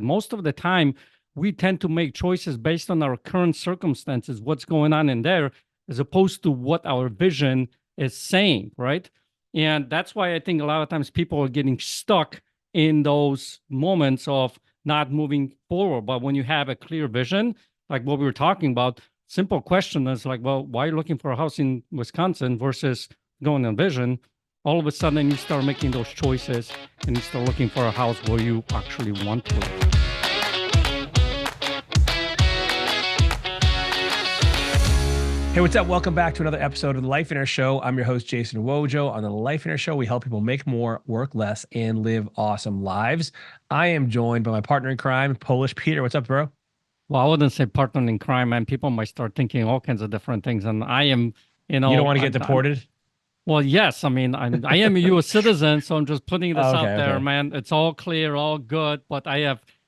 Most of the time, we tend to make choices based on our current circumstances, what's going on in there, as opposed to what our vision is saying, right? And that's why I think a lot of times people are getting stuck in those moments of not moving forward. But when you have a clear vision, like what we were talking about, simple question is like, well, why are you looking for a house in Wisconsin versus going on vision? All of a sudden you start making those choices and you start looking for a house where you actually want to live. Hey, what's up? Welcome back to another episode of the Lifeonaire Show. I'm your host, Jason Wojo. On the Lifeonaire Show, we help people make more, work less, and live awesome lives. I am joined by my partner in crime, Polish Peter. What's up, bro? Well, I wouldn't say partner in crime, man. People might start thinking all kinds of different things. And I am, You don't want to get deported? well, yes. I mean, I am a U.S. citizen, so I'm just putting this out there, Okay. man. It's all clear, all good. But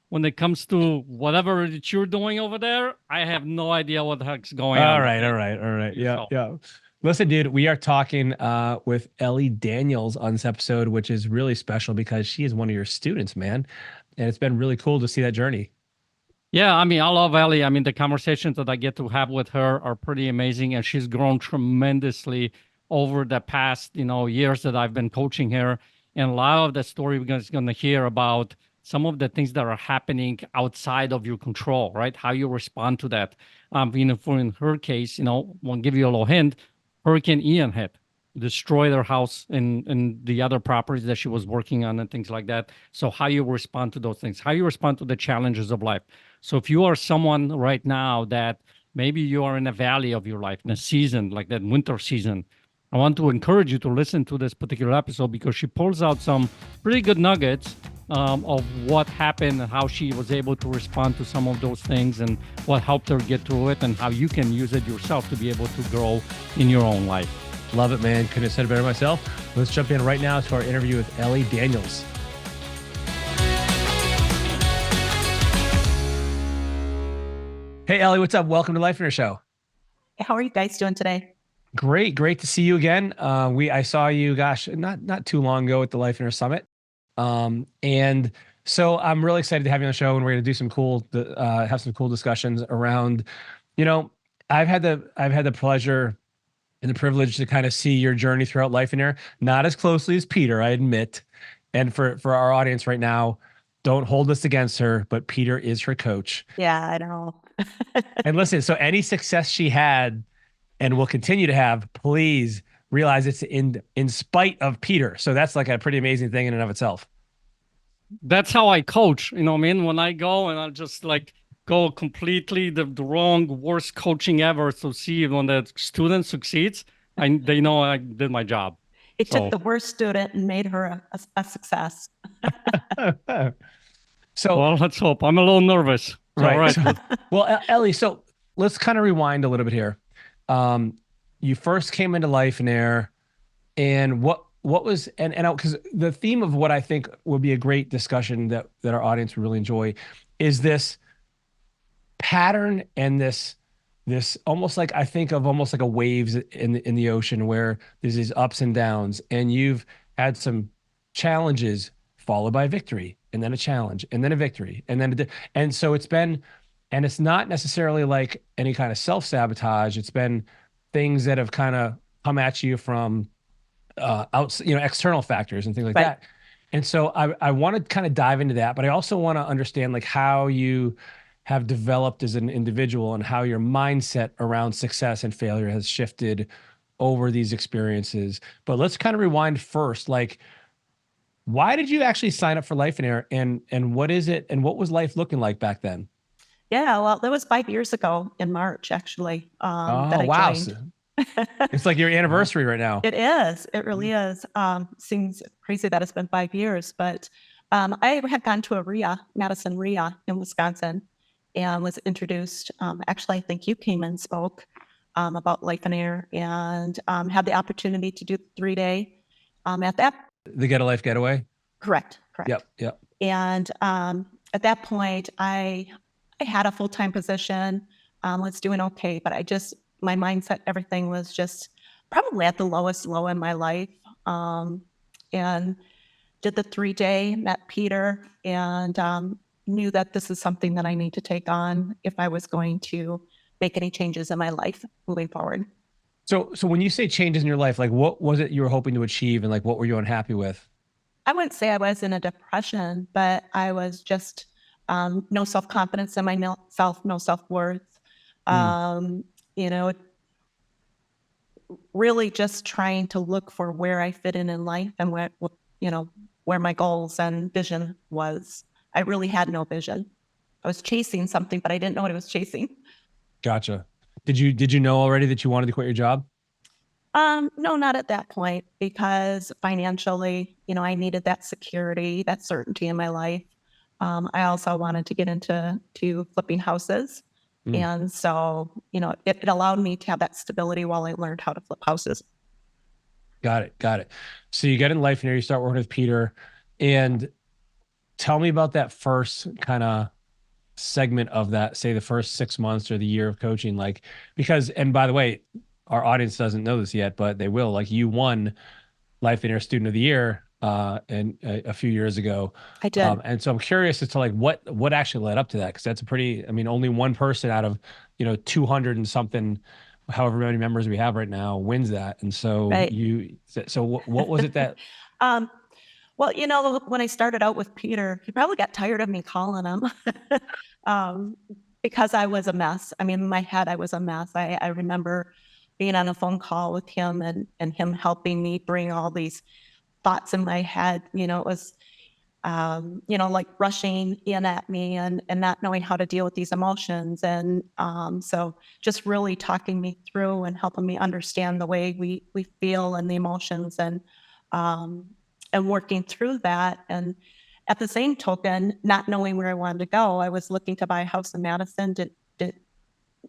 when it comes to whatever that you're doing over there, I have no idea what the heck's going on. All right. Yeah, So, yeah. Listen, dude, we are talking with Ellie Daniels on this episode, which is really special because she is one of your students, man. And it's been really cool to see that journey. yeah, I mean, I love Ellie. I mean, the conversations that I get to have with her are pretty amazing, and she's grown tremendously over the past, years that I've been coaching her. And a lot of the story we're going to hear about some of the things that are happening outside of your control, right? How you respond to that. For in her case, I'll give you a little hint. Hurricane Ian hit, destroyed her house and the other properties that she was working on and things like that. So how you respond to those things, how you respond to the challenges of life. So if you are someone right now that maybe you are in a valley of your life, in a season like that winter season, I want to encourage you to listen to this particular episode because she pulls out some pretty good nuggets of what happened and how she was able to respond to some of those things and what helped her get through it and how you can use it yourself to be able to grow in your own life. Love it, man. Couldn't have said it better myself. Let's jump in right now to our interview with Ellie Daniels. Hey, Ellie, what's up? Welcome to Lifeonaire Show. How are you guys doing today? Great to see you again. I saw you, gosh, not too long ago at the Lifeonaire Summit, and so I'm really excited to have you on the show, and we're going to do have some cool discussions around. I've had the pleasure and the privilege to kind of see your journey throughout Lifeonaire, not as closely as Peter, I admit. And for our audience right now, don't hold this against her, but Peter is her coach. Yeah, I know. And listen, so any success she had and will continue to have, please realize it's in spite of Peter. So that's like a pretty amazing thing in and of itself. That's how I coach. You know what I mean? When I go and I'll just like go completely the wrong, worst coaching ever. So see when the student succeeds, they know I did my job. It took the worst student and made her a success. Well, let's hope. I'm a little nervous. Right. All right. So, well, Ellie, so let's kind of rewind a little bit here. You first came into Lifeonaire, and what was and because the theme of what I think would be a great discussion that our audience would really enjoy is this pattern and this almost like I think of almost like a waves in the ocean where there's these ups and downs, and you've had some challenges followed by a victory, and then a challenge, and then a victory, and then and so it's been, and it's not necessarily like any kind of self-sabotage. It's been things that have kind of come at you from external factors and things like that. And so I want to kind of dive into that, but I also want to understand like how you have developed as an individual and how your mindset around success and failure has shifted over these experiences. But let's kind of rewind first. Like, why did you actually sign up for Lifeonaire, and what is it, and what was life looking like back then? Yeah, well, that was 5 years ago in March, actually. That I joined. It's like your anniversary right now. It is. It really is. Seems crazy that it's been 5 years, but I had gone to a Madison RIA in Wisconsin, and was introduced. Actually, I think you came and spoke about Lifeonaire, and had the opportunity to do 3-day at that. The Get a Life Getaway? Correct. Yep. And at that point, I had a full-time position, was doing okay, but my mindset, everything was just probably at the lowest low in my life. And did the 3-day, met Peter, and knew that this is something that I need to take on if I was going to make any changes in my life moving forward. So when you say changes in your life, like what was it you were hoping to achieve, and like what were you unhappy with? I wouldn't say I was in a depression, but I was just no self-confidence in myself, no self-worth. Mm, You know, really just trying to look for where I fit in life and where my goals and vision was. I really had no vision. I was chasing something, but I didn't know what I was chasing. gotcha. Did you know already that you wanted to quit your job? No, not at that point, because financially, I needed that security, that certainty in my life. I also wanted to get into flipping houses. Mm, And so, it allowed me to have that stability while I learned how to flip houses. got it. Got it. So you get in Lifeonaire, you start working with Peter, and tell me about that first kind of segment of that, say the first 6 months or the year of coaching, like, because, and by the way, our audience doesn't know this yet, but they will, like you won Lifeonaire Student of the Year and a few years ago. I did. And so I'm curious as to like what actually led up to that, because that's a pretty, I mean, only one person out of 200 and something, however many members we have right now, wins that. And so Right. what was it that? Um, well, when I started out with Peter, he probably got tired of me calling him um, because I was a mess. I mean, in my head, I was a mess. I remember being on a phone call with him and him helping me bring all these thoughts in my head. It was, like rushing in at me and not knowing how to deal with these emotions. And so just really talking me through and helping me understand the way we feel and the emotions um, and working through that. And at the same token, not knowing where I wanted to go, I was looking to buy a house in Madison.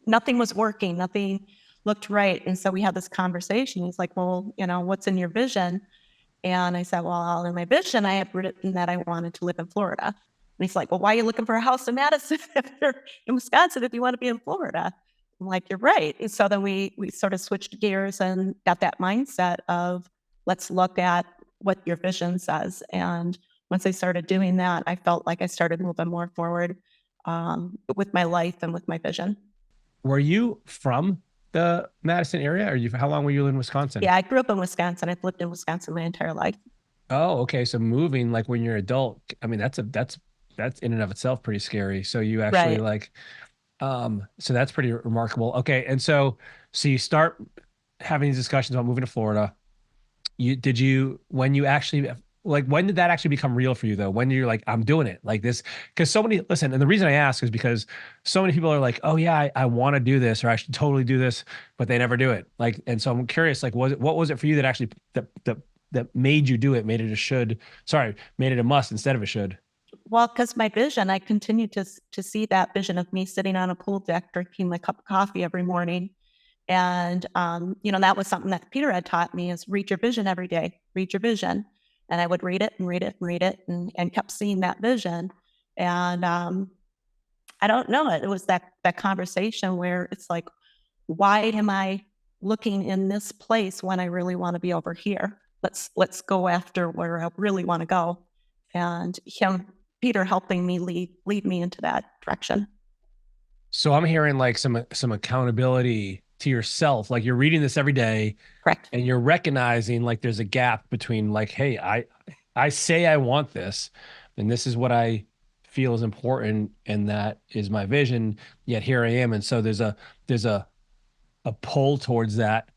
Nothing was working, nothing looked right. And so we had this conversation. He's like, well, what's in your vision? And I said, well, in my vision, I have written that I wanted to live in Florida. And he's like, well, why are you looking for a house in Madison if you're in Wisconsin if you want to be in Florida? I'm like, you're right. And so then we sort of switched gears and got that mindset of let's look at what your vision says. And once I started doing that, I felt like I started moving more forward with my life and with my vision. Were you from the Madison area? How long were you in Wisconsin? Yeah, I grew up in Wisconsin. I've lived in Wisconsin my entire life. Oh, okay. So moving, like when you're adult, I mean, that's in and of itself pretty scary. So you actually Right. like, so that's pretty remarkable. Okay. And so you start having these discussions about moving to Florida. When you actually, like, when did that actually become real for you though? When you're like, I'm doing it like this? Because listen, and the reason I ask is because so many people are like, oh yeah, I want to do this, or I should totally do this, but they never do it. Like, and so I'm curious, like, what was it for you that actually, that made you do it, made it a must instead of a should? Well, because my vision, I continue to see that vision of me sitting on a pool deck drinking my cup of coffee every morning. And that was something that Peter had taught me is read your vision every day, read your vision. And I would read it and read it and read it and kept seeing that vision. And I don't know, it was that conversation where it's like, why am I looking in this place when I really want to be over here? Let's go after where I really want to go. And Peter helping me lead me into that direction. So I'm hearing like some accountability to yourself. Like you're reading this every day. Correct. And you're recognizing like there's a gap between like, hey, I say I want this, and this is what I feel is important, and that is my vision, yet here I am. And so there's a pull towards that.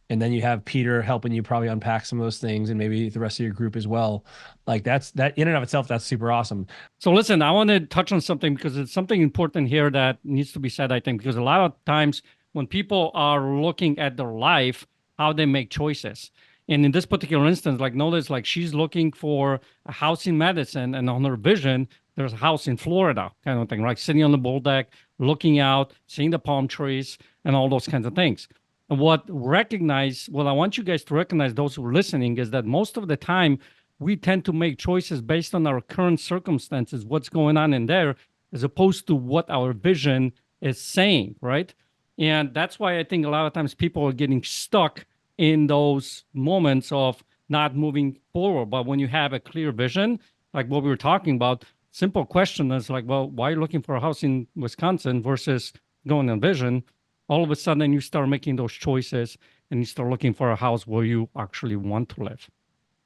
And then you have Peter helping you probably unpack some of those things, and maybe the rest of your group as well. Like that in and of itself, that's super awesome. So listen, I want to touch on something because it's something important here that needs to be said, I think, because a lot of times when people are looking at their life, how they make choices. And in this particular instance, like notice, like she's looking for a house in Madison, and on her vision, there's a house in Florida, kind of thing, right? Sitting on the pool deck, looking out, seeing the palm trees, and all those kinds of things. And what I want you guys to recognize, those who are listening, is that most of the time we tend to make choices based on our current circumstances, what's going on in there, as opposed to what our vision is saying, right? And that's why I think a lot of times people are getting stuck in those moments of not moving forward. But when you have a clear vision, like what we were talking about, simple question is like, well, why are you looking for a house in Wisconsin versus going to Envision? All of a sudden, you start making those choices and you start looking for a house where you actually want to live.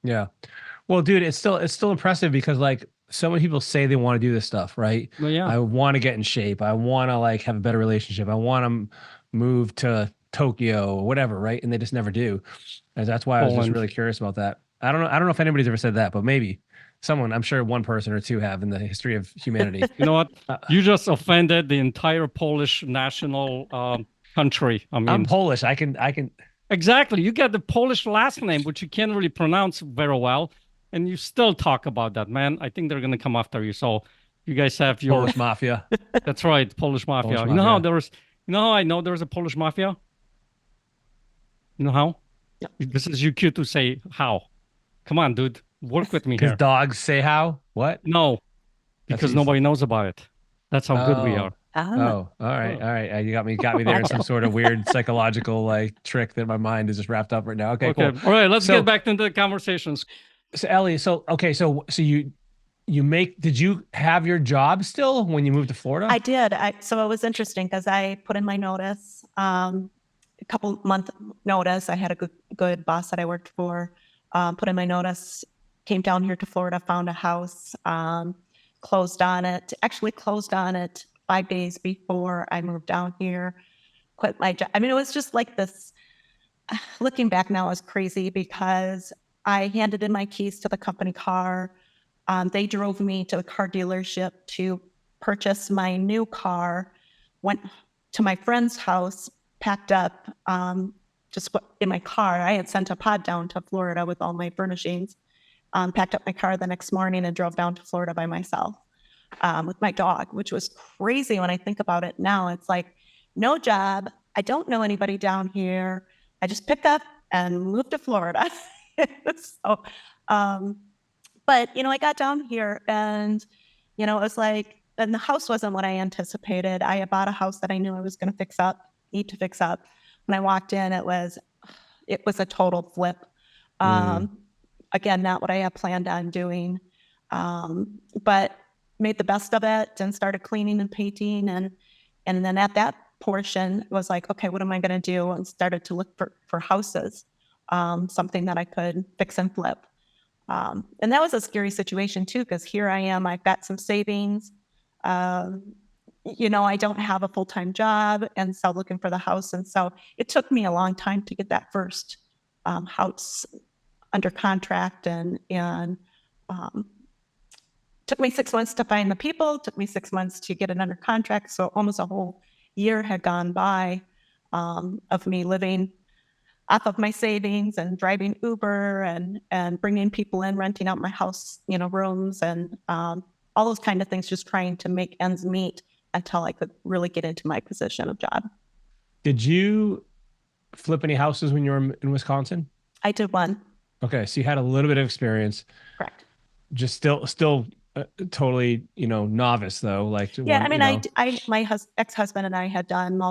Yeah. Well, dude, it's still impressive because like so many people say they want to do this stuff, right? Well, yeah. I want to get in shape. I want to like have a better relationship. I want to move to Tokyo or whatever, right? And they just never do. And that's why I was just Poland. really curious about that. I don't know if anybody's ever said that, but maybe someone, I'm sure one person or two have in the history of humanity. You know what? You just offended the entire Polish national country. I I'm mean, Polish. I can exactly. You get the Polish last name, which you can't really pronounce very well, and you still talk about that, man. I think they're gonna come after you. So you guys have your Polish mafia. That's right, Polish mafia. Polish You know how mafia. there was, you know how I know there's a Polish mafia? You know how? Yeah. This is you cue to say how. Come on, dude. Work with me Because here. dogs say how? What? No, That's because what you nobody knows about it. That's how good we Oh. are. Oh, all right. All right. You got me there in some sort of weird psychological like trick that my mind is just wrapped up right now. Okay, Okay. cool. All right, let's So- get back into the conversations. So Ellie, so did you have your job still when you moved to Florida? I did. So it was interesting because I put in my notice, a couple month notice. I had a good boss that I worked for. Put in my notice, came down here to Florida, found a house, closed on it. Actually closed on it 5 days before I moved down here. Quit my job. I mean, it was just like this. Looking back now is crazy because I handed in my keys to the company car. They drove me to the car dealership to purchase my new car, went to my friend's house, packed up just in my car. I had sent a pod down to Florida with all my furnishings, packed up my car the next morning and drove down to Florida by myself with my dog, which was crazy when I think about it now. It's like, no job. I don't know anybody down here. I just picked up and moved to Florida. So, but, I got down here and, it was like, and the house wasn't what I anticipated. I had bought a house that I knew I was going to need to fix up. When I walked in, it was a total flip. Again, not what I had planned on doing, but made the best of it and started cleaning and painting. And then at that portion, it was like, okay, what am I going to do? And started to look for houses, something that I could fix and flip. And that was a scary situation too, because here I am, I've got some savings. I don't have a full-time job, and so looking for the house. And so it took me a long time to get that first house under contract, and took me 6 months to find the people, took me 6 months to get it under contract. So almost a whole year had gone by of me living off of my savings and driving Uber and bringing people in, renting out my house, rooms and all those kind of things, just trying to make ends meet until I could really get into my position of job. Did you flip any houses when you were in Wisconsin? I did one. Okay, so you had a little bit of experience. Correct. Just still totally, novice though. Like Yeah, I mean, my ex-husband and I had done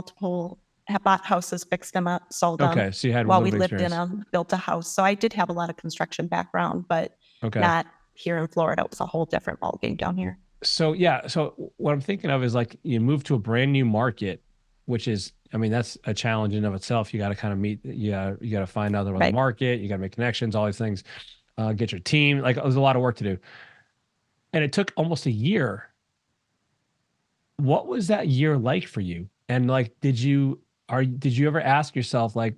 have bought houses, fixed them up, sold them. Okay, so you had while a we little bit of lived in experience. them, built a house. So I did have a lot of construction background, but Okay. not here in Florida. It was a whole different ballgame down here. So yeah, so what I'm thinking of is like you move to a brand new market, which is, I mean, that's a challenge in of itself. You got to kind of you got to find out about the market. You got to make connections, all these things, get your team. Like there's a lot of work to do. And it took almost a year. What was that year like for you? And like, did you ever ask yourself like,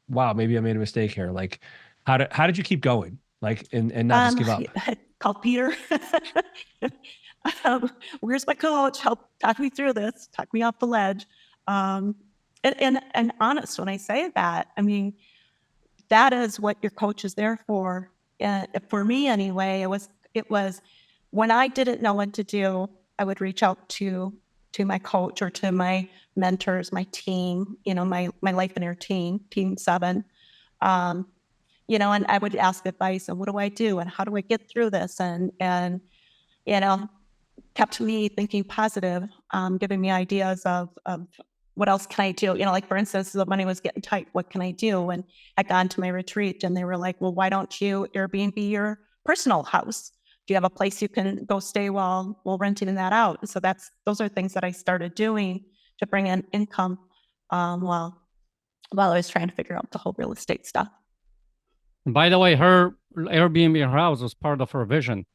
wow, maybe I made a mistake here? Like, how did you keep going? Like, and not just give up? Called Peter. Where's my coach? Help talk me through this. Talk me off the ledge. And honest when I say that, I mean, that is what your coach is there for. For me anyway, it was when I didn't know what to do, I would reach out to my coach or to my mentors, my team, my Lifeonaire team 7, and I would ask advice and what do I do and how do I get through this? And kept me thinking positive, giving me ideas of what else can I do? Like for instance, the money was getting tight. What can I do? And I got into my retreat and they were like, well, why don't you Airbnb your personal house? Do you have a place you can go stay while renting that out? And so those are things that I started doing to bring in income while I was trying to figure out the whole real estate stuff. And by the way, her Airbnb house was part of her vision.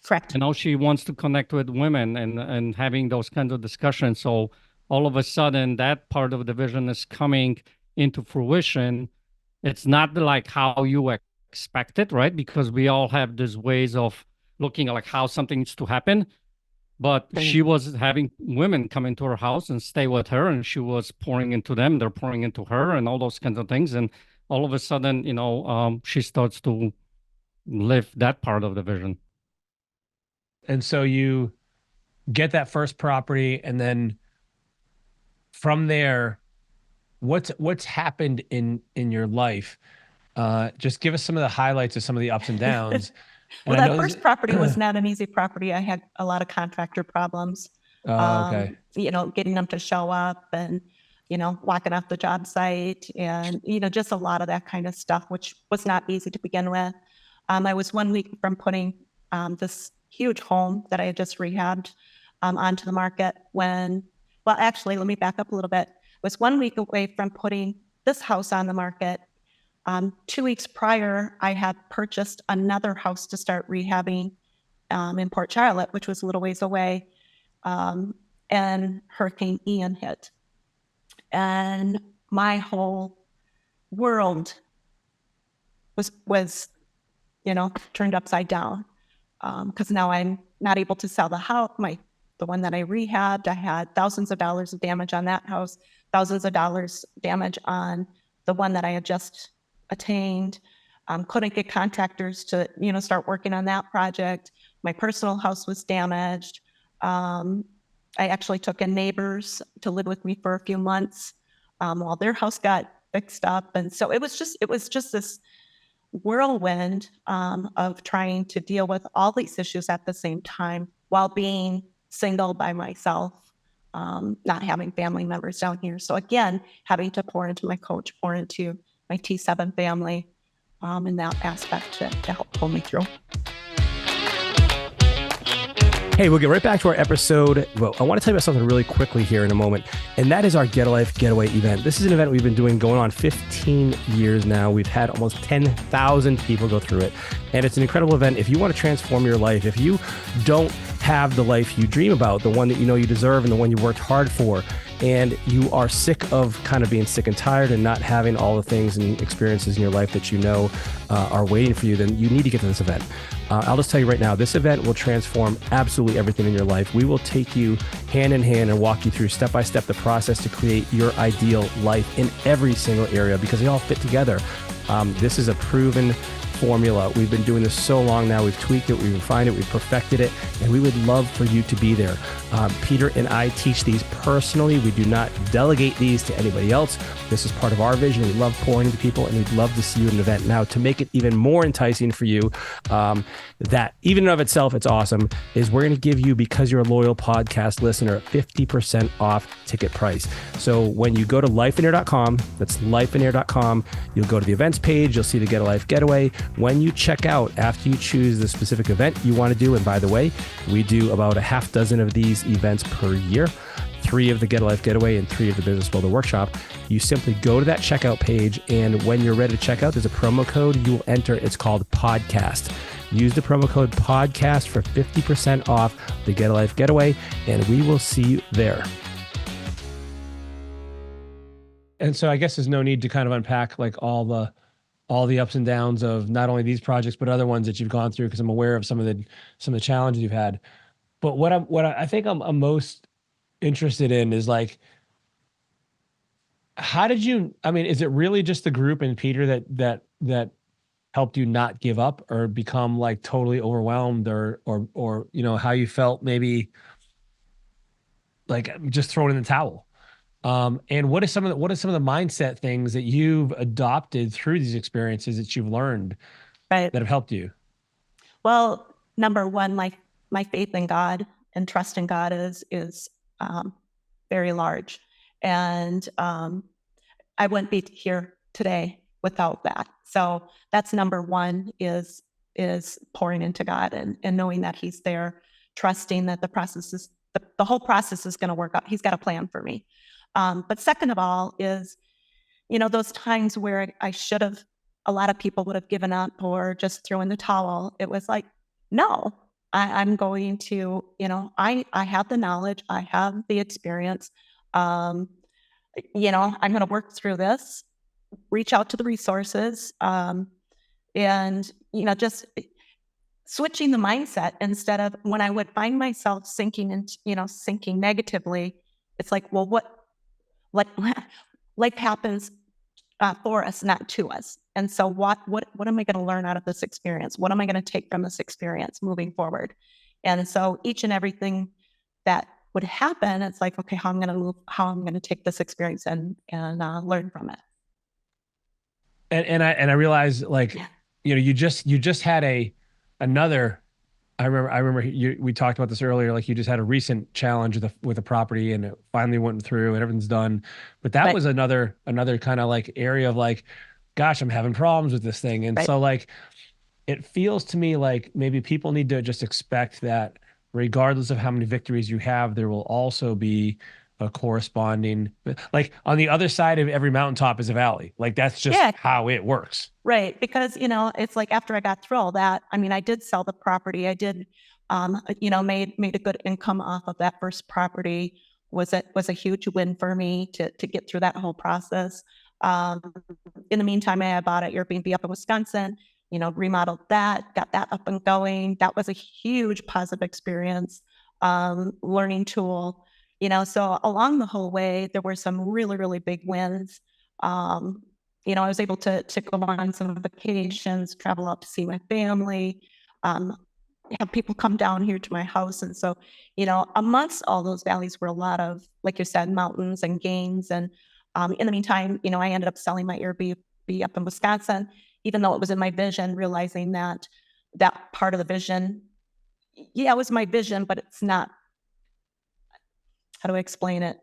Correct. You know, she wants to connect with women and having those kinds of discussions. So all of a sudden, that part of the vision is coming into fruition. It's not like how you expect it, right? Because we all have these ways of looking at like how something needs to happen. But she was having women come into her house and stay with her, and she was pouring into them. They're pouring into her, and all those kinds of things. And all of a sudden, she starts to live that part of the vision. And so you get that first property, and then from there, what's happened in your life? Just give us some of the highlights of some of the ups and downs. Well, that first property was not an easy property. I had a lot of contractor problems. Okay. Getting them to show up and, walking off the job site and, just a lot of that kind of stuff, which was not easy to begin with. I was 1 week from putting this huge home that I had just rehabbed onto the market actually, let me back up a little bit. I was 1 week away from putting this house on the market. 2 weeks prior, I had purchased another house to start rehabbing in Port Charlotte, which was a little ways away, and Hurricane Ian hit. And my whole world was turned upside down because now I'm not able to sell the house. The one that I rehabbed, I had thousands of dollars of damage on that house, thousands of dollars damage on the one that I had just attained. Couldn't get contractors to start working on that project. My personal house was damaged. I actually took in neighbors to live with me for a few months while their house got fixed up, and so it was just this whirlwind of trying to deal with all these issues at the same time while being single by myself, not having family members down here. So again, having to pour into my coach, pour into my T7 family in that aspect to help pull me through. Hey, we'll get right back to our episode. Well, I want to tell you about something really quickly here in a moment, and that is our Get a Life Getaway event. This is an event we've been doing going on 15 years now. We've had almost 10,000 people go through it, and it's an incredible event. If you want to transform your life, if you don't have the life you dream about, the one that you know you deserve and the one you worked hard for, and you are sick of kind of being sick and tired and not having all the things and experiences in your life that you know are waiting for you, then you need to get to this event. I'll just tell you right now, this event will transform absolutely everything in your life. We will take you hand in hand and walk you through step by step the process to create your ideal life in every single area because they all fit together. This is a proven formula. We've been doing this so long now. We've tweaked it, we've refined it, we've perfected it, and we would love for you to be there. Peter and I teach these personally. We do not delegate these to anybody else. This is part of our vision. We love pouring into people, and we'd love to see you at an event. Now, to make it even more enticing for you, that even in of itself, it's awesome, is we're going to give you, because you're a loyal podcast listener, 50% off ticket price. So when you go to lifeonaire.com, that's lifeonaire.com, you'll go to the events page, you'll see the Get a Life Getaway. When you check out, after you choose the specific event you want to do, and by the way, we do about a half dozen of these events per year, 3 of the Get a Life Getaway and 3 of the Business Builder Workshop. You simply go to that checkout page, and when you're ready to check out, there's a promo code you will enter. It's called podcast. Use the promo code podcast for 50% off the Get a Life Getaway, and we will see you there. And so I guess there's no need to kind of unpack like all the ups and downs of not only these projects, but other ones that you've gone through, because I'm aware of some of the challenges you've had. But what I think I'm most interested in is like, how did you, I mean, is it really just the group and Peter that helped you not give up or become like totally overwhelmed or how you felt maybe like just throwing in the towel? And what are some of the mindset things that you've adopted through these experiences that you've learned that have helped you? Well, number one, my faith in God and trust in God is very large, and I wouldn't be here today without that. So that's number one, is is pouring into God and knowing that he's there, trusting that the process is, the whole process is going to work out. He's got a plan for me. But second of all is, those times where I should have, a lot of people would have given up or just throw in the towel. It was like, no, I'm going to, I have the knowledge, I have the experience. I'm going to work through this, reach out to the resources, and, just switching the mindset instead of when I would find myself sinking into, sinking negatively, it's like, well, what life happens for us, not to us. And so what am I going to learn out of this experience? What am I going to take from this experience moving forward? And so each and everything that would happen, it's like, okay, how I'm going to take this experience and learn from it. And I realize, like, you just had another. I remember we talked about this earlier. Like, you just had a recent challenge with a property, and it finally went through, and everything's done. But that was another kind of like area of like, gosh, I'm having problems with this thing, and so like, it feels to me like maybe people need to just expect that regardless of how many victories you have, there will also be a corresponding, like, on the other side of every mountaintop is a valley. Like, that's just how it works. Right. Because, it's like after I got through all that, I mean, I did sell the property. I did, made a good income off of that first property. Was a huge win for me to get through that whole process. In the meantime, I bought an Airbnb up in Wisconsin, remodeled that, got that up and going. That was a huge positive experience, learning tool. So along the whole way, there were some really, really big wins. I was able to go on some vacations, travel out to see my family, have people come down here to my house. And so, amongst all those valleys were a lot of, like you said, mountains and gains. And in the meantime, I ended up selling my Airbnb up in Wisconsin, even though it was in my vision, realizing that part of the vision, it was my vision, but it's not. How do I explain it?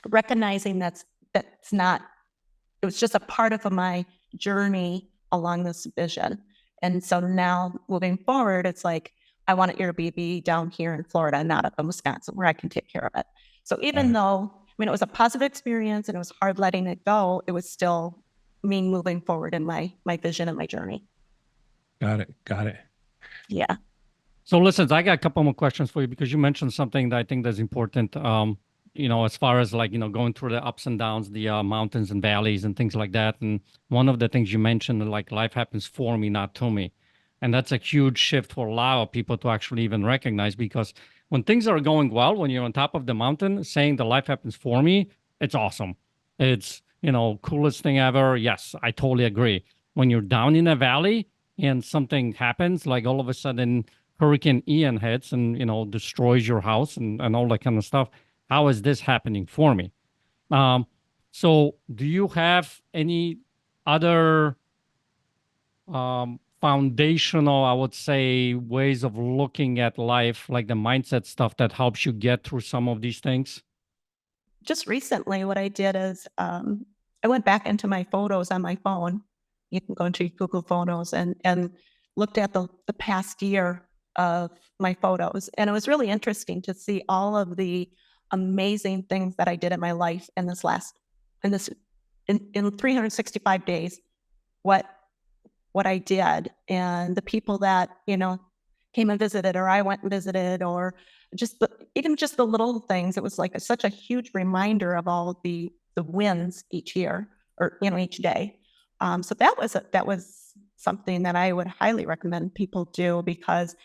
Recognizing that's not, it was just a part of my journey along this vision. And so now moving forward, it's like, I want an Airbnb down here in Florida, not up in Wisconsin, where I can take care of it. So even though, it was a positive experience and it was hard letting it go, it was still me moving forward in my vision and my journey. Got it. Yeah. So listen, I got a couple more questions for you because you mentioned something that I think that's important. As far as like, going through the ups and downs, the mountains and valleys and things like that. And one of the things you mentioned, like, life happens for me, not to me. And that's a huge shift for a lot of people to actually even recognize, because when things are going well, when you're on top of the mountain, saying the life happens for me, it's awesome. It's, coolest thing ever. Yes, I totally agree. When you're down in a valley and something happens, like all of a sudden Hurricane Ian hits and, destroys your house and all that kind of stuff. How is this happening for me? So do you have any other foundational, I would say, ways of looking at life, like the mindset stuff that helps you get through some of these things? Just recently, what I did is I went back into my photos on my phone. You can go into Google Photos and looked at the past year of my photos. And it was really interesting to see all of the amazing things that I did in my life in 365 days, what I did, and the people that, came and visited, or I went and visited, or even just the little things. It was like such a huge reminder of all of the wins each year, or, each day. So that was something that I would highly recommend people do, because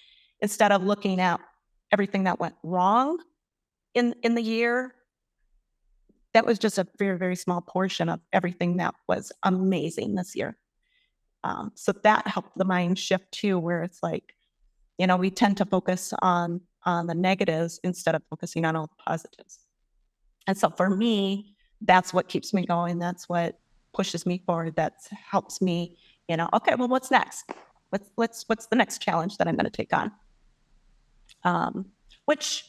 instead of looking at everything that went wrong in the year, that was just a very, very small portion of everything that was amazing this year. So that helped the mind shift too, where it's like, we tend to focus on the negatives instead of focusing on all the positives. And so for me, that's what keeps me going. That's what pushes me forward. That helps me, okay, well, what's next? What's the next challenge that I'm going to take on? Which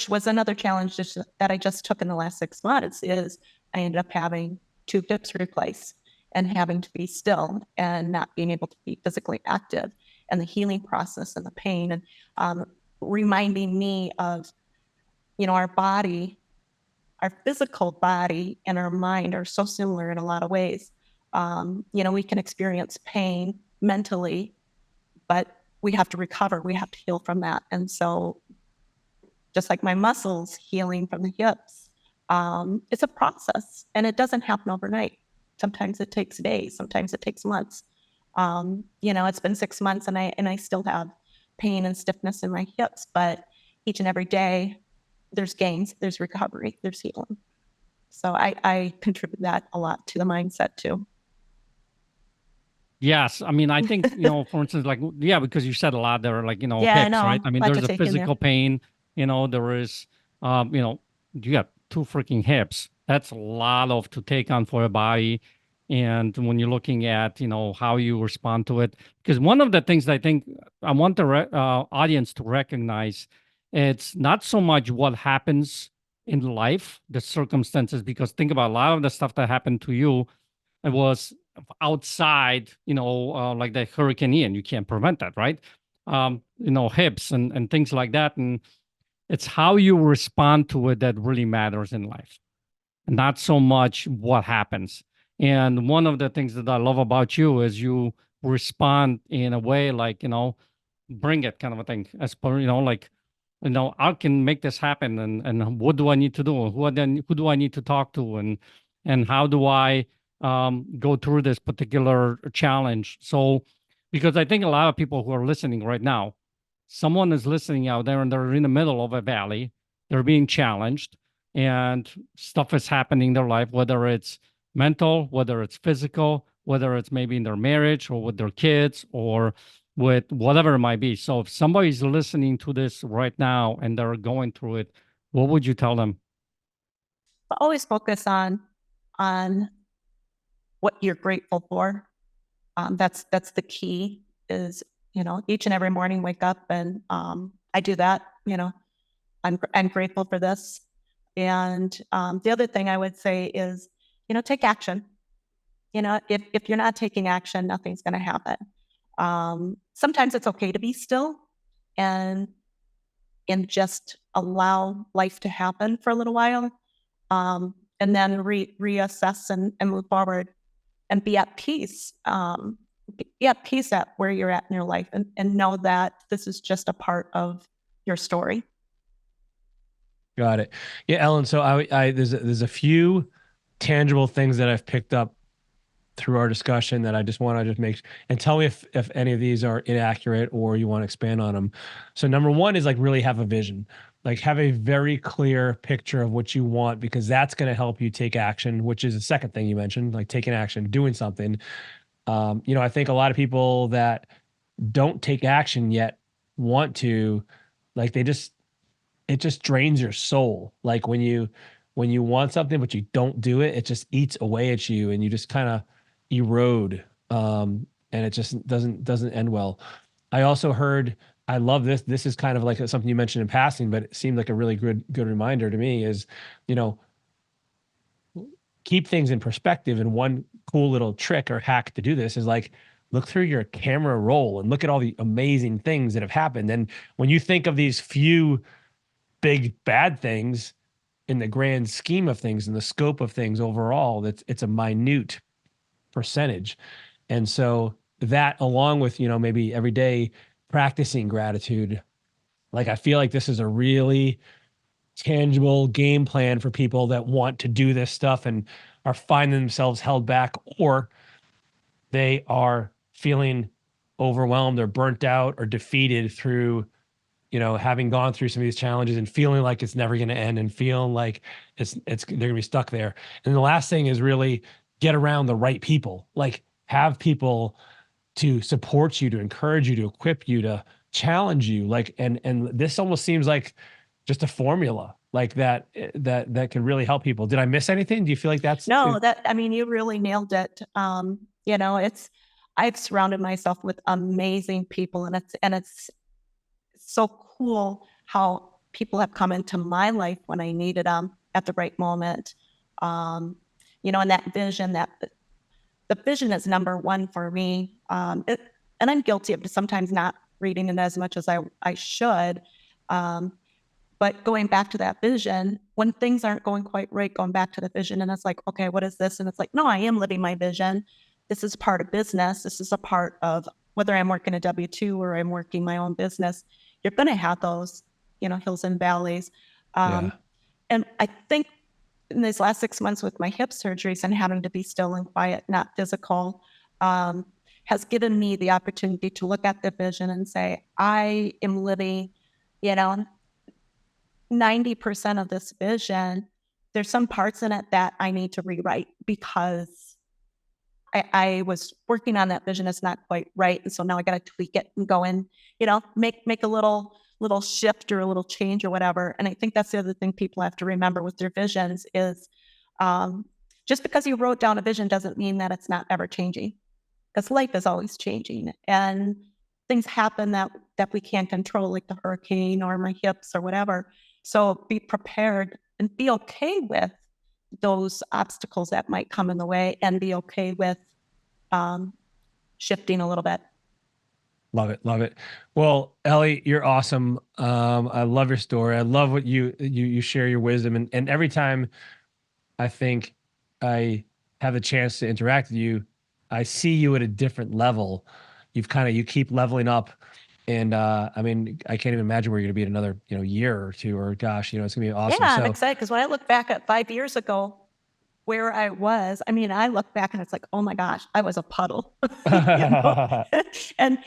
was another challenge that I just took in the last 6 months, is I ended up having 2 hips replaced and having to be still and not being able to be physically active. and the healing process and the pain, and reminding me of, our body, our physical body and our mind are so similar in a lot of ways. We can experience pain mentally, but we have to recover. We have to heal from that. And so just like my muscles healing from the hips, it's a process, and it doesn't happen overnight. Sometimes it takes days, sometimes it takes months. It's been 6 months and I still have pain and stiffness in my hips, but each and every day there's gains, there's recovery, there's healing. So I contribute that a lot to the mindset too. Yes. I mean, I think, for instance, like, yeah, because you said a lot there, like, Yeah, I hips, know. right? I mean, Lot to there's a take in there. physical pain, there is, you got 2 freaking hips. That's a lot to take on for a body. And when you're looking at, how you respond to it, because one of the things I think I want the audience to recognize, it's not so much what happens in life, the circumstances, because think about a lot of the stuff that happened to you, it was outside, like the Hurricane Ian. You can't prevent that, right? Hips and things like that. And it's how you respond to it that really matters in life, not so much what happens. And one of the things that I love about you is you respond in a way like, bring it kind of a thing. As per, like, I can make this happen, and what do I need to do? Who do I need to talk to? And how do I go through this particular challenge? So, because I think a lot of people who are listening right now, someone is listening out there and they're in the middle of a valley, they're being challenged, and stuff is happening in their life, whether it's mental, whether it's physical, whether it's maybe in their marriage or with their kids or with whatever it might be. So if somebody's listening to this right now and they're going through it, what would you tell them? But always focus on what you're grateful for. That's the key. Is each and every morning wake up and I do that. I'm grateful for this. And the other thing I would say is take action. If you're not taking action, nothing's going to happen. Sometimes it's okay to be still and just allow life to happen for a little while, and then reassess and move forward and be at peace. Be at peace at where you're at in your life, and know that this is just a part of your story. Got it. Yeah, Ellen. So there's a few tangible things that I've picked up through our discussion that I just want to make, and tell me if any of these are inaccurate or you want to expand on them. So number one is like really have a vision, like have a very clear picture of what you want, because that's going to help you take action, which is the second thing you mentioned, like taking action, doing something. I think a lot of people that don't take action yet want to, like it just drains your soul. Like when you want something but you don't do it, it just eats away at you and you just kind of erode, and it just doesn't end well. I also heard, I love this is kind of like something you mentioned in passing, but it seemed like a really good reminder to me, is keep things in perspective. And one cool little trick or hack to do this is like look through your camera roll and look at all the amazing things that have happened. And when you think of these few big bad things in the grand scheme of things, in the scope of things overall, it's a minute percentage. And so that, along with, maybe every day practicing gratitude, like I feel like this is a really tangible game plan for people that want to do this stuff and are finding themselves held back, or they are feeling overwhelmed or burnt out or defeated through having gone through some of these challenges and feeling like it's never going to end and feeling like they're going to be stuck there. And the last thing is really get around the right people, like have people to support you, to encourage you, to equip you, to challenge you. Like, and this almost seems like just a formula like that can really help people. Did I miss anything? Do you feel like that's No, you really nailed it. I've surrounded myself with amazing people, and it's so cool how people have come into my life when I needed them at the right moment. And that vision, the vision is number one for me. and I'm guilty of sometimes not reading it as much as I should. But going back to that vision, when things aren't going quite right, going back to the vision, and it's like, okay, what is this? And it's like, no, I am living my vision. This is part of business. This is a part of whether I'm working a W-2 or I'm working my own business. You're going to have those, hills and valleys. And I think in these last 6 months with my hip surgeries and having to be still and quiet, not physical, has given me the opportunity to look at the vision and say, I am living, 90% of this vision. There's some parts in it that I need to rewrite because I was working on that vision. It's not quite right. And so now I got to tweak it and go in, make a little shift or a little change or whatever. And I think that's the other thing people have to remember with their visions is just because you wrote down a vision doesn't mean that it's not ever changing, because life is always changing and things happen that we can't control, like the hurricane or my hips or whatever. So be prepared and be okay with those obstacles that might come in the way, and be okay with shifting a little bit. Love it. Love it. Well, Ellie, you're awesome. I love your story. I love what you share your wisdom. And every time I think I have a chance to interact with you, I see you at a different level. You keep leveling up. And I mean, I can't even imagine where you're going to be in another, year or two, or gosh, it's going to be awesome. Yeah, I'm excited because when I look back at 5 years ago, where I was, I mean, I look back and it's like, oh my gosh, I was a puddle. And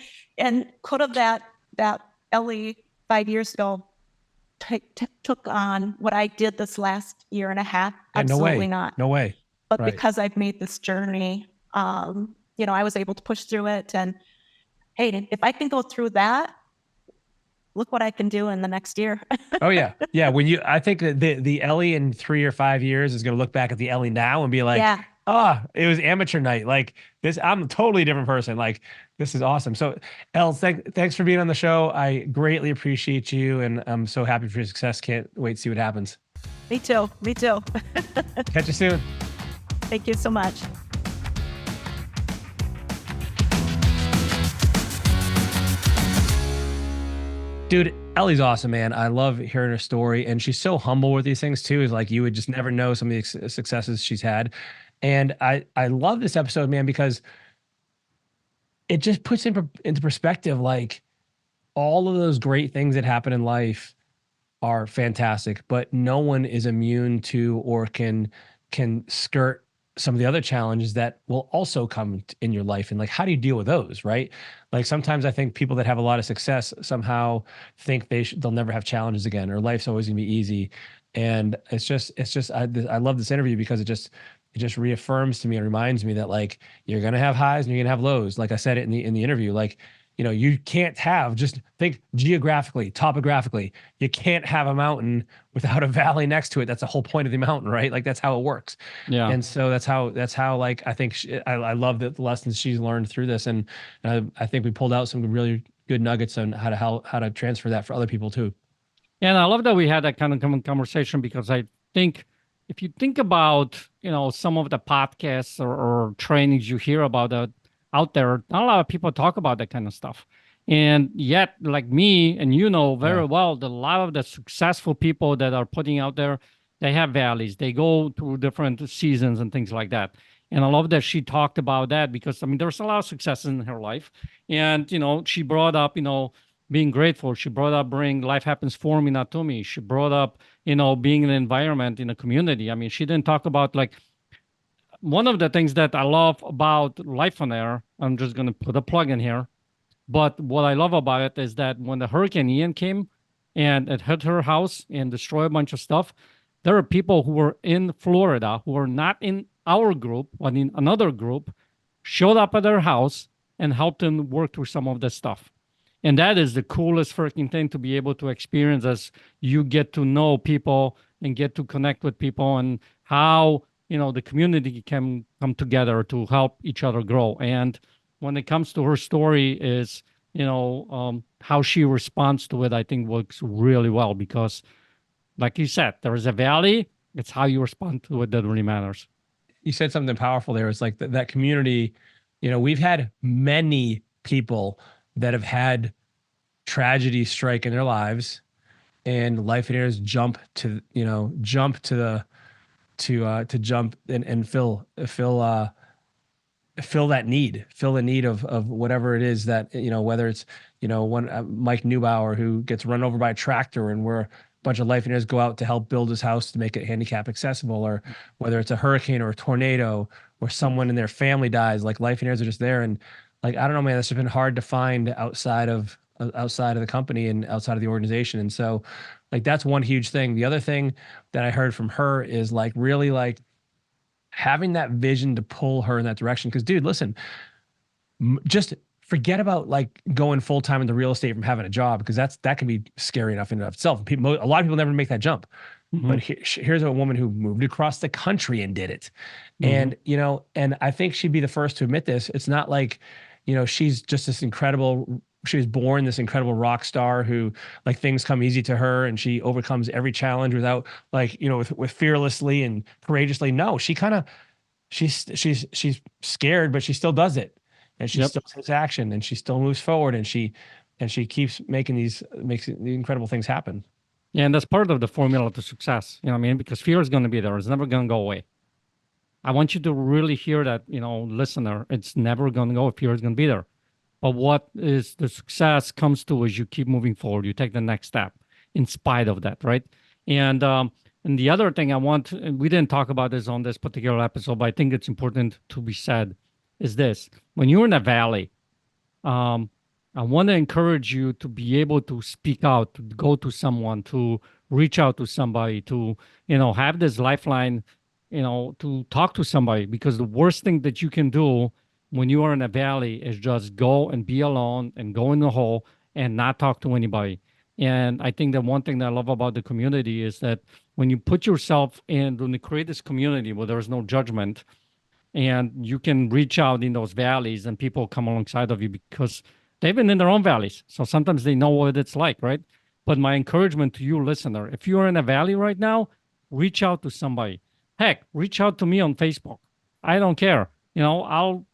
could have that Ellie 5 years ago took on what I did this last year and a half? Absolutely not. No way. But because I've made this journey, I was able to push through it. And hey, if I can go through that, look what I can do in the next year. Oh yeah. Yeah. I think that the Ellie in 3 or 5 years is going to look back at the Ellie now and be like, it was amateur night. Like this, I'm a totally different person. Like, this is awesome. So Elle, thanks for being on the show. I greatly appreciate you. And I'm so happy for your success. Can't wait to see what happens. Me too. Catch you soon. Thank you so much. Dude, Ellie's awesome, man. I love hearing her story, and she's so humble with these things too. Is like, you would just never know some of the successes she's had. And I love this episode, man, because it just puts into perspective, like, all of those great things that happen in life are fantastic, but no one is immune to or can skirt some of the other challenges that will also come in your life. And like, how do you deal with those? Right. Like, sometimes I think people that have a lot of success somehow think they'll never have challenges again, or life's always gonna be easy. And I love this interview because it just reaffirms to me and reminds me that, like, you're going to have highs and you're going to have lows. Like I said it in the interview, like, you can't just think geographically, topographically, you can't have a mountain without a valley next to it. That's the whole point of the mountain, right? Like, that's how it works. Yeah. And so that's how like, I think I love the lessons she's learned through this. And I think we pulled out some really good nuggets on how to transfer that for other people too. Yeah, and I love that we had that kind of conversation, because I think if you think about, some of the podcasts or trainings you hear about out there, not a lot of people talk about that kind of stuff. And yet, like me and very well, that a lot of the successful people that are putting out there, they have valleys. They go through different seasons and things like that. And I love that she talked about that, because, I mean, there's a lot of success in her life. And, she brought up, being grateful. She brought up life happens for me, not to me. She brought up, being in an environment, in a community. I mean, she didn't talk about, like, one of the things that I love about Lifeonaire, I'm just going to put a plug in here, but what I love about it is that when the Hurricane Ian came and it hit her house and destroyed a bunch of stuff, there are people who were in Florida who were not in our group, but in another group, showed up at their house and helped them work through some of this stuff. And that is the coolest freaking thing to be able to experience, as you get to know people and get to connect with people, and how, the community can come together to help each other grow. And when it comes to her story is, how she responds to it, I think works really well, because like you said, there is a valley. It's how you respond to it that really matters. You said something powerful there. It's like that community, we've had many people that have had tragedy strike in their lives, and Lifeonaire's jump to jump and fill the need of whatever it is that, whether it's, one Mike Neubauer who gets run over by a tractor, and we're a bunch of Lifeonaires go out to help build his house to make it handicap accessible, or whether it's a hurricane or a tornado or someone in their family dies, like Lifeonaires are just there. And like, I don't know, man, that's just been hard to find outside of the company and outside of the organization. And so like, that's one huge thing. The other thing that I heard from her is like, really like having that vision to pull her in that direction. Cause dude, listen, just forget about like going full-time into real estate from having a job, because that can be scary enough in and of itself. A lot of people never make that jump. But here's a woman who moved across the country and did it. And, and I think she'd be the first to admit this. It's not like, she's just she was born this incredible rock star who like things come easy to her and she overcomes every challenge without like, with fearlessly and courageously. No, she's scared, but she still does it. And she still takes action, and she still moves forward, and she keeps makes the incredible things happen. Yeah, and that's part of the formula to success. You know what I mean? Because fear is going to be there. It's never going to go away. I want you to really hear that, listener. It's never going to go. Fear is going to be there. But what is the success comes to is you keep moving forward. You take the next step in spite of that, right? And the other thing and we didn't talk about this on this particular episode, but I think it's important to be said, is this. When you're in a valley, I want to encourage you to be able to speak out, to go to someone, to reach out to somebody, to, have this lifeline, to talk to somebody, because the worst thing that you can do when you are in a valley is just go and be alone and go in the hole and not talk to anybody. And I think that one thing that I love about the community is that when you put yourself in, when you create this community where there is no judgment, and you can reach out in those valleys and people come alongside of you because they've been in their own valleys. So sometimes they know what it's like, right? But my encouragement to you, listener, if you're in a valley right now, reach out to somebody. Heck, reach out to me on Facebook. I don't care. I'll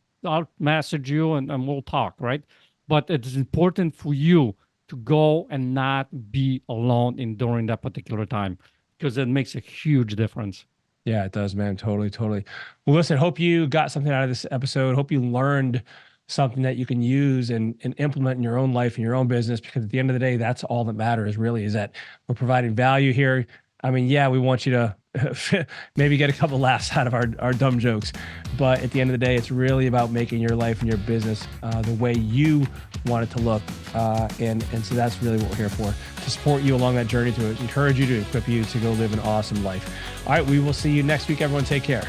message you and we'll talk, right? But it's important for you to go and not be alone during that particular time, because it makes a huge difference. Yeah, it does, man. Totally. Well, listen, hope you got something out of this episode. Hope you learned something that you can use and implement in your own life and your own business, because at the end of the day, that's all that matters really, is that we're providing value here. I mean, yeah, we want you to maybe get a couple laughs out of our dumb jokes, but at the end of the day, it's really about making your life and your business the way you want it to look. And so that's really what we're here for, to support you along that journey, to encourage you, to equip you to go live an awesome life. All right, we will see you next week, everyone. Take care.